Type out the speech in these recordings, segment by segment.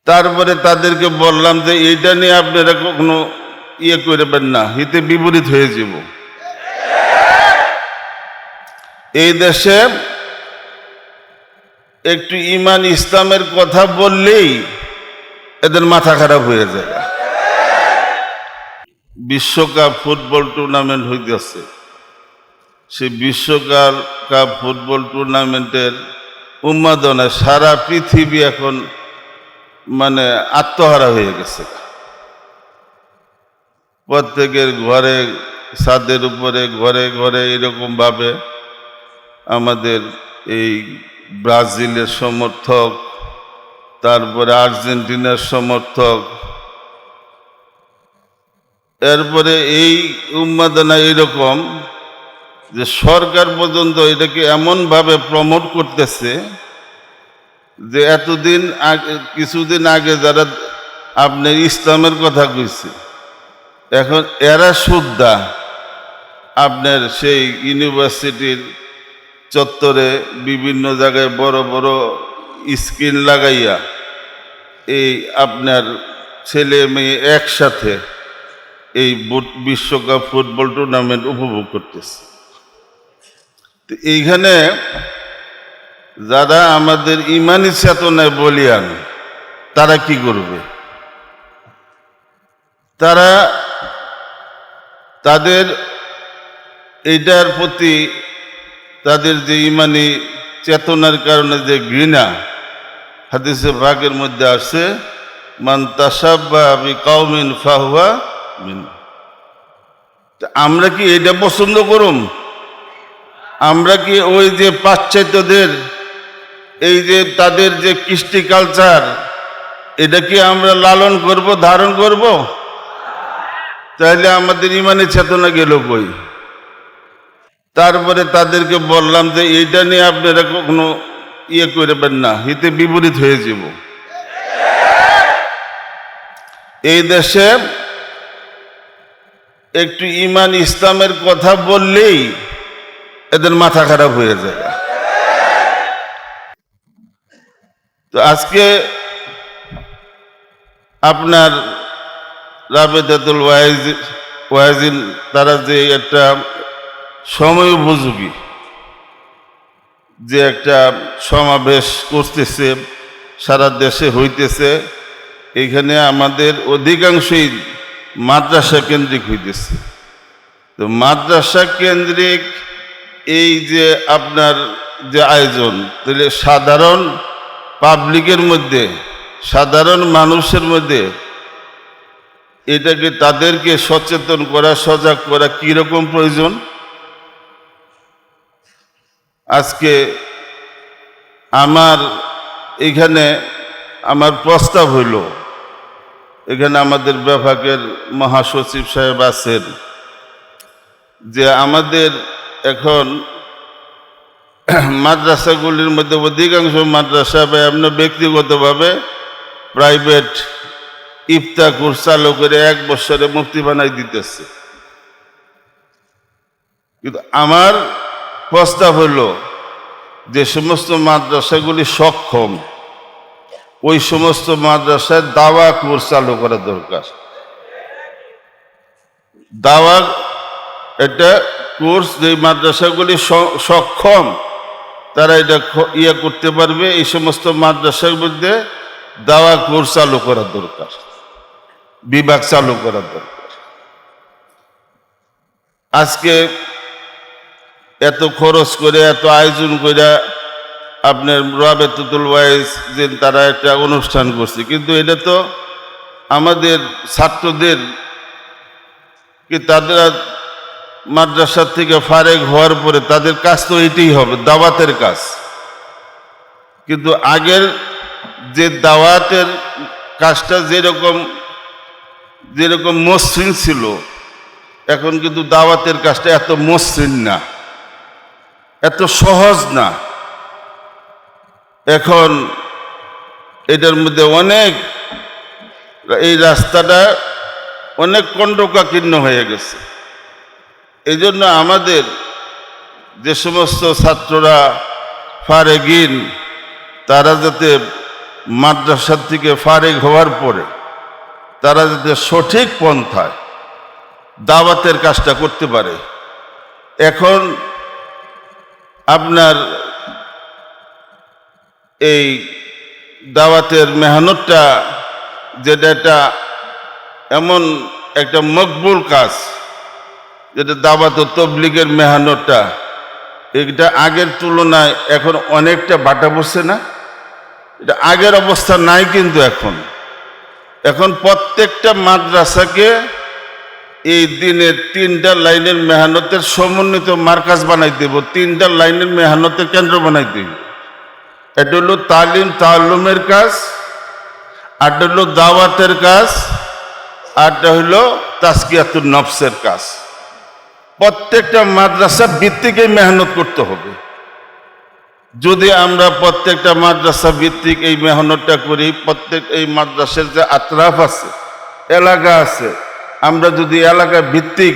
তারপরে তাদেরকে বললাম যে এইটা নিয়ে আপনারা কখনো করবেন না, হিতে বিপরীত হয়ে যাব। এই দেশে একটু ঈমান ইসলামের কথা বললেই এদের মাথা খারাপ হয়ে যায়। বিশ্বকাপ ফুটবল টুর্নামেন্ট হইতেছে, সেই বিশ্বকাপ ফুটবল টুর্নামেন্টের উন্মাদনায় সারা পৃথিবী এখন মানে আত্মহারা হয়ে গেছে। প্রত্যেকের ঘরে, ছাদের উপরে, ঘরে ঘরে এরকম ভাবে আমাদের এই ব্রাজিলের সমর্থক, তারপরে আর্জেন্টিনার সমর্থক, এরপরে এই উন্মাদনা এরকম যে সরকার পর্যন্ত এটাকে এমনভাবে প্রমোট করতেছে যে এতদিন আগে, কিছুদিন আগে যারা আপনার ইসলামের কথা কইছে, এখন এরা সুদ্ধা আপনার সেই ইউনিভার্সিটির চত্বরে বিভিন্ন জায়গায় বড় বড় স্ক্রিন লাগাইয়া এই আপনার ছেলে মেয়ে একসাথে এই বিশ্বকাপ ফুটবল টুর্নামেন্ট উপভোগ করতেছে। তো এইখানে যারা আমাদের ইমানি চেতনায় বলিয়ান, তারা কি করবে? তারা তাদের এইটার প্রতি তাদের যে ইমানি চেতনার কারণে যে ঘৃণা, হাদিসে পাকের মধ্যে আছে, মান তাশাব্বাহা বিকাউমিন ফাহুয়া মিনহুম। আমরা কি এটা পছন্দ করুম? আমরা কি ওই যে পাশ্চাত্যদের এই যে তাদের যে কৃষ্টি কালচার, এটা কি আমরা লালন করব, ধারণ করব? তাহলে আমাদের ইমানি চেতনা গেল কই? তারপরে তাদেরকে বললাম যে এইটা নিয়ে আপনারা কখনো করবেন না, হিতে বিপরীত হয়ে যাব। এই দেশে একটু ঈমান ইসলামের কথা বললেই এদের মাথা খারাপ হয়ে যায়। তো আজকে আপনার রাবেতাতুল ওয়াইজিন তারা যে একটা সময় উপযোগী যে একটা সমাবেশ করতেছে, সারা দেশে হইতেছে, এখানে আমাদের অধিকাংশই মাদ্রাসা কেন্দ্রিক হইতেছে। তো মাদ্রাসা কেন্দ্রিক এই যে আপনার যে আয়োজন, তাহলে সাধারণ পাবলিকের মধ্যে, সাধারণ মানুষের মধ্যে এটাকে তাদেরকে সচেতন করা, সজাগ করা কিরকম প্রয়োজন? আজকে আমার এখানে আমার প্রস্তাব হইল, এখানে আমাদের বিভাগের মহাসচিব সাহেব আছেন, যে আমাদের এখন মাদ্রাসাগুলির মধ্যে অধিকাংশ মাদ্রাসা বা আমরা ব্যক্তিগতভাবে প্রাইভেট ইফতার কোর্স চালু করে 1 বছরে মুফতি বানাই দিতেছে। কিন্তু আমার প্রস্তাব হলো যে সমস্ত মাদ্রাসাগুলি সক্ষম, ওই সমস্ত মাদ্রাসায় দাওয়া কোর্স চালু করা দরকার। দাওয়া এটা কোর্স, যে মাদ্রাসাগুলি সক্ষম তারা এটা করতে পারবে, এই সমস্ত মাদ্রাসার মধ্যে দাওয়া কোর্স চালু করা দরকার, বিভাগ চালু করা দরকার। আজকে এত খরচ করে, এত আয়োজন করে আপনার রাবেতাতুল ওয়াইজিন তারা একটা অনুষ্ঠান করছে, কিন্তু এটা তো আমাদের ছাত্রদের কি তাদের মাদ্রাসা থেকে ফারেক হওয়ার পরে তাদের কাজ তো এটাই হবে, দাওয়াতের কাজ। কিন্তু আগের যে দাওয়াতের কাজটা যেরকম মসৃণ ছিল, এখন কিন্তু দাওয়াতের কাজটা এত মসৃণ না, এত সহজ না। এখন এটার মধ্যে অনেক, এই রাস্তাটা অনেক কণ্টকাকীর্ণ হয়ে গেছে। এই জন্য আমাদের যে সমস্ত ছাত্ররা ফারেগিন, তারা যাতে মাদ্রাসার থেকে ফারিগ হওয়ার পরে তারা যাতে সঠিক পন্থায় দাওয়াতের কাজটা করতে পারে। এখন আপনার এই দাওয়াতের মেহনতটা যেটা একটা এমন একটা মকবুল কাজ, যেটা দাওয়াত ও তবলিগের মেহনতটা, এটা আগের তুলনায় এখন অনেকটা বাটা বসছে না? এটা আগের অবস্থা নাই কিন্তু এখন প্রত্যেকটা মাদ্রাসাকে এই দিনের 3টা লাইনের মেহনতের সমন্বিত মার্কাজ বানাই দেব, 3টা লাইনের মেহনতের কেন্দ্র বানাই দেব। এটা হলো তালিম তাআল্লুমের কাজ, আরটা হলো দাওয়াতের কাজ, আরটা হলো তাজকিয়াতুন নফসের কাজ। প্রত্যেকটা মাদ্রাসা ভিত্তিক এই মেহনত করতে হবে। যদি আমরা প্রত্যেকটা মাদ্রাসা ভিত্তিক এই মেহনতটা করি, প্রত্যেক এই মাদ্রাসার যে আতরাফ আছে, এলাকা আছে, আমরা যদি এলাকা ভিত্তিক,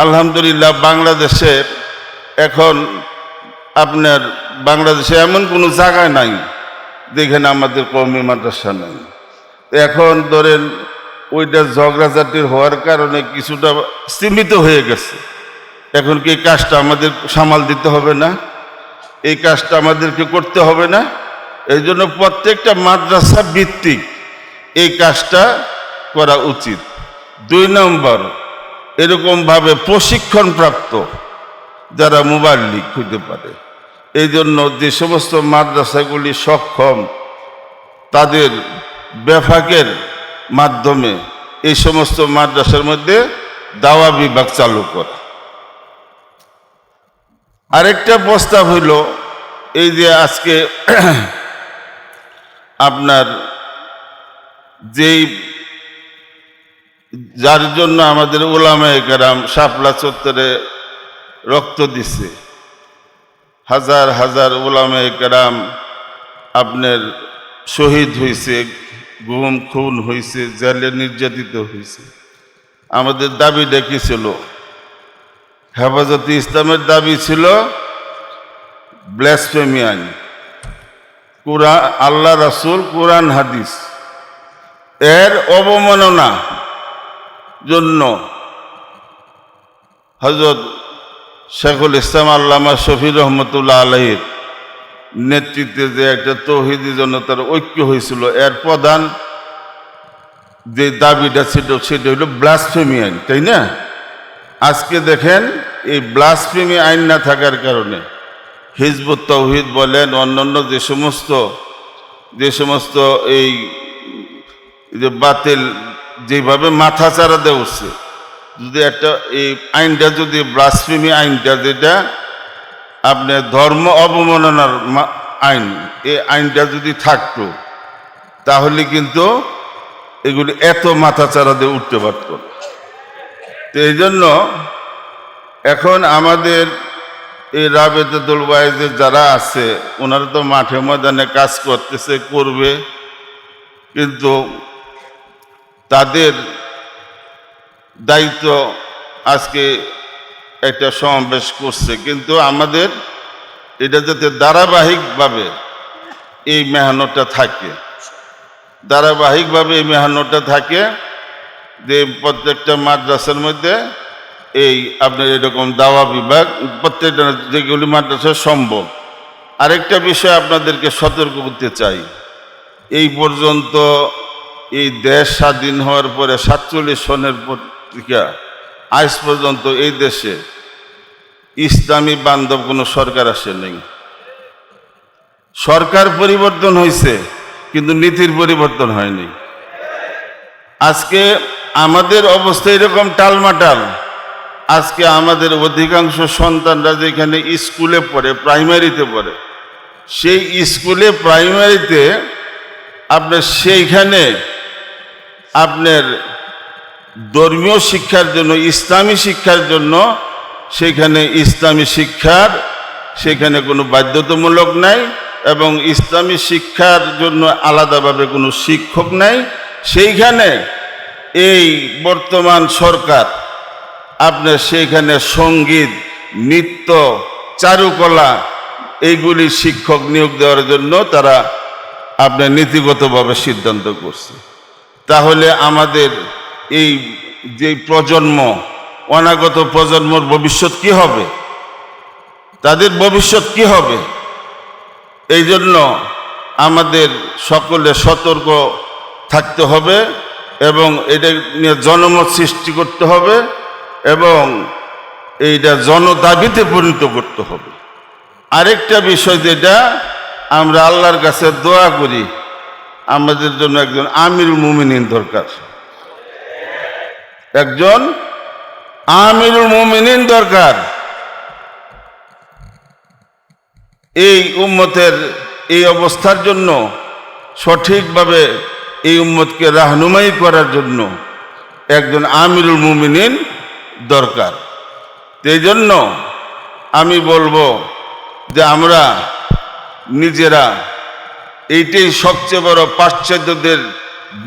আলহামদুলিল্লাহ বাংলাদেশের এখন আপনার বাংলাদেশে এমন কোনো জায়গায় নাই যেখানে আমাদের কওমি মাদ্রাসা নাই। এখন ধরেন ওইটা ঝগড়াঝাটির হওয়ার কারণে কিছুটা সীমিত হয়ে গেছে। এখন কি কাজটা আমাদের সামাল দিতে হবে না? এই কাজটা আমাদেরকে করতে হবে না? এই জন্য প্রত্যেকটা মাদ্রাসা ভিত্তিক এই কাজটা করা উচিত। 2 নম্বর, এরকমভাবে প্রশিক্ষণপ্রাপ্ত যারা মুবাল্লিগ হইতে পারে, এই জন্য যে সমস্ত মাদ্রাসাগুলি সক্ষম, তাদের বেফাকের মাধ্যমে এই সমস্ত মাদ্রাসার মধ্যে দাওয়া বিভাগ চালু করা। আরেকটা প্রস্তাব হইল, এই যে আজকে আপনার যার জন্য আমাদের উলামায়ে কেরাম শাপলা চত্বরে রক্ত দিছে, হাজার হাজার উলামায়ে কেরাম আপনার শহীদ হয়েছে, গুম খুন হয়েছে, জেলে নির্যাতিত হয়েছে। আমাদের দাবিটা কি ছিল? হেফাজতে ইসলামের দাবি ছিল ব্লাসফেমি আইন, কুরআন, আল্লাহ রাসূল, কোরআন হাদিস এর অবমাননা জন্য হযরত শেখুল ইসলাম আল্লামা শফি রহমতুল্লাহ আলাইহির নেতৃত্বে যে একটা তৌহিদি জনতার ঐক্য হয়েছিল, এর প্রধান যে দাবিটা ছিল সেটা হলো ব্লাসফেমি আইন, তাই না? আজকে দেখেন এই ব্লাসফেমি আইন না থাকার কারণে হিজবুত তাওহীদ বলেন, অন্যান্য যে সমস্ত এই যে বাতিল যেভাবে মাথা চারা দেওয়া উঠছে, যদি একটা এই আইনটা, যদি ব্লাসফেমি আইনটা, যেটা আপনার ধর্ম অবমাননার আইন, এই আইনটা যদি থাকতো তাহলে কিন্তু এগুলি এত মাথা চারা দিয়ে উঠতে পারত। তো এই জন্য এখন আমাদের এই রাবেতাতুল ওয়াইজের যারা আছে, ওনারা তো মাঠে ময়দানে কাজ করতেছে, করবে, কিন্তু তাদের দায়িত্ব আজকে একটা সমাবেশ করছে, কিন্তু আমাদের এটা যাতে ধারাবাহিকভাবে এই মেহনতটা থাকে, ধারাবাহিকভাবে এই মেহনতটা থাকে, যে প্রত্যেকটা মাদ্রাসার মধ্যে এই আপনার এরকম দাওয়া বিভাগ, প্রত্যেকটা যেগুলি মাদ্রাসা সম্ভব। আরেকটা বিষয় আপনাদেরকে সতর্ক করতে চাই, এই পর্যন্ত এই দেশ স্বাধীন হওয়ার পরে 47 সনের পত্রিকা আজ পর্যন্ত এই দেশে ইসলামী বান্ধব কোনো সরকার আসে নাই। সরকার পরিবর্তন হয়েছে কিন্তু নীতির পরিবর্তন হয়নি। আজকে আমাদের অবস্থা এরকম টালমাটাল, আজকে আমাদের অধিকাংশ সন্তানরা যেখানে স্কুলে পড়ে, প্রাইমারিতে পড়ে, সেই স্কুলে প্রাইমারিতে আপনার সেইখানে আপনার ধর্মীয় শিক্ষার জন্য, ইসলামী শিক্ষার জন্য, সেখানে ইসলামী শিক্ষার সেখানে কোনো বাধ্যতামূলক নাই, এবং ইসলামী শিক্ষার জন্য আলাদাভাবে কোনো শিক্ষক নাই। সেইখানে এই বর্তমান সরকার আপনার সেইখানে সঙ্গীত, নৃত্য, চারুকলা এইগুলি শিক্ষক নিয়োগ দেওয়ার জন্য তারা আপনার নীতিগতভাবে সিদ্ধান্ত করছে। তাহলে আমাদের এই যে প্রজন্ম, অনাগত প্রজন্মর ভবিষ্যৎ কি হবে, তাদের ভবিষ্যৎ কি হবে? এই জন্য আমাদের সকলে সতর্ক থাকতে হবে এবং এটা নিয়ে জনমত সৃষ্টি করতে হবে এবং এইটা জনদাবিতে পরিণত করতে হবে। আরেকটা বিষয় যেটা আমরা আল্লাহর কাছে দোয়া করি, আমাদের জন্য একজন আমিরুল মুমিনিন দরকার, একজন আমিরুল মুমিনিন দরকার। এই উম্মতের এই অবস্থার জন্য, সঠিকভাবে এই উম্মতকে রাহনুমাই করার জন্য একজন আমিরুল মুমিনিন দরকার। এই জন্য আমি বলবো যে আমরা নিজেরা, এইটাই সবচেয়ে বড় পাশ্চাত্যদের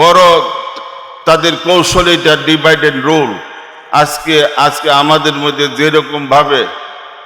বড় তাদের কৌশল, এটা ডিভাইডেড রুল। আজকে আমাদের মধ্যে যেরকমভাবে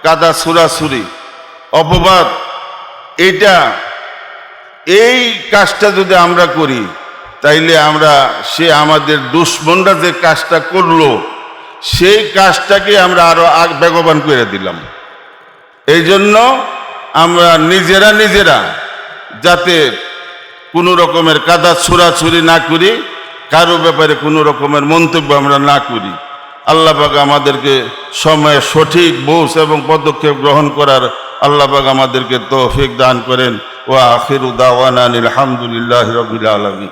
কাদা ছুড়াছুরি, অপবাদ, এই কাজটা যদি আমরা করি তাইলে সে আমাদের দুশ্মনরা যে কাজটা করলো সেই কাজটাকে আমরা আরো বেগবান করে দিলাম। এই জন্য আমরা নিজেরা যাতে কোনো রকমের কাদা ছোড়াছুরি না করি, কারো ব্যাপারে কোনো রকমের মন্তব্য আমরা না করি। আল্লাহ পাক আমাদেরকে সময়ে সঠিক বোঝ এবং পদক্ষেপ গ্রহণ করার আল্লাহ পাক আমাদেরকে তৌফিক দান করেন। ওয়া আখিরু দাওয়ানা আলহামদুলিল্লাহি রাব্বিল আলামিন।